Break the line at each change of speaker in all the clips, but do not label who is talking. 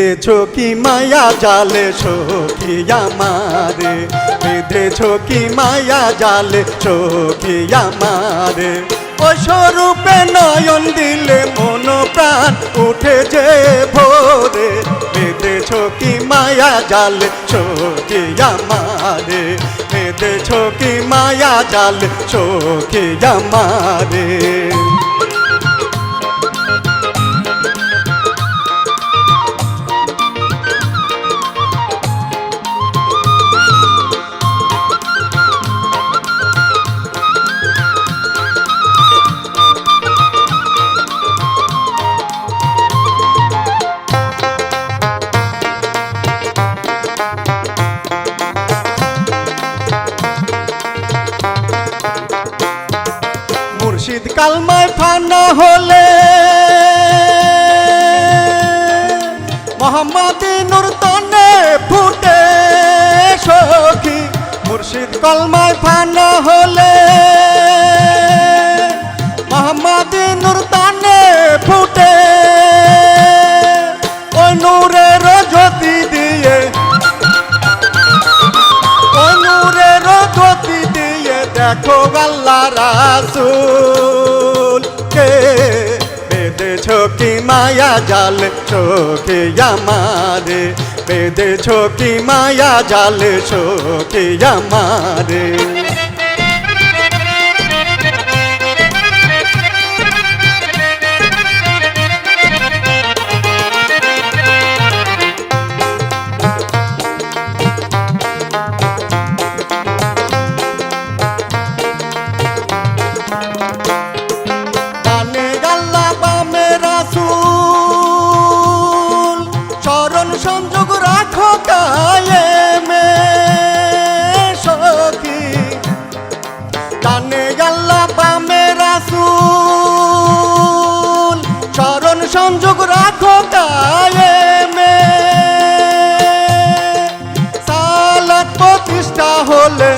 বেঁধেছো কি মায়া জালে সখী আমারে, বেঁধেছো কি মায়া জালে সখী আমারে। ও স্বরূপে নয়ন দিলে মন প্রাণ উঠে যে ভোরে, বেঁধেছো কি মায়া জালে সখী আমারে, বেঁধেছো কি মায়া জালে সখী আমারে। মুর্শিদ কালমায় ফানা হলে মোহাম্মদী নূর তনে ফুটে সখী, মুর্শিদ কালমায় ফানা হলে মোহাম্মদী নূর তনে ফুটে। ওই নূরের জ্যোতি দিয়ে, ওই নূরের জ্যোতি দিয়ে দেখো আল্লাহ রাসূল কে, বেঁধেছো কি মায়া জাল সখী আমারে, বেঁধেছো কি মায়া জাল সখী আমারে। সংযোগ রাখো কায়েমে সখী, ডানে আল্লাহ বামে রাসূল, চরণ সংযোগ রাখো কায়েমে। সালাত প্রতিষ্ঠা হলে,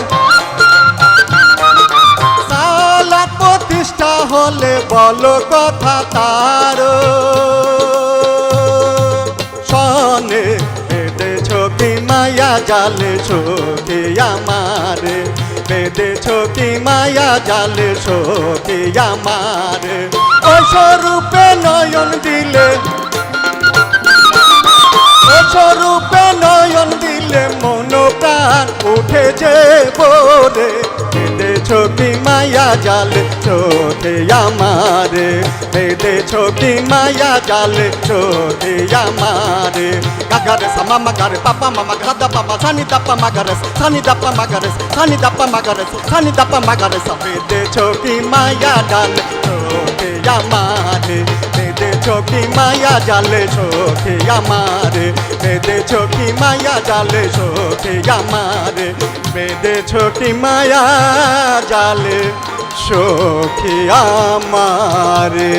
সালাত প্রতিষ্ঠা হলে বলো কথা তার সনে, বেঁধেছো কি মায়া জালে সখী আমারে, বেঁধেছো কি মায়া জালে সখী আমারে। ও স্বরূপে নয়ন দিলে, ও স্বরূপে নয়ন দিলে মন প্রাণ উঠে যে ভোরে, বেঁধেছো কি মায়া জালে সখী আমারে, বেঁধেছো কি মায়া জালে সখী আমারে। গাগারে সামা মাগারে পাপা মামা গাদা পাপা সানি দাপা মাগারে, সানি দাপা মাগারে, সানি দাপা মাগারে, সানি দাপা মাগারে। বেঁধেছো কি মায়া জালে সখী আমারে, বেঁধেছো কি মায়া জালে সখী আমারে, বেঁধেছো কি মায়া জালে সখী আমারে, বেঁধেছো কি মায়া জালে সখী আমারে।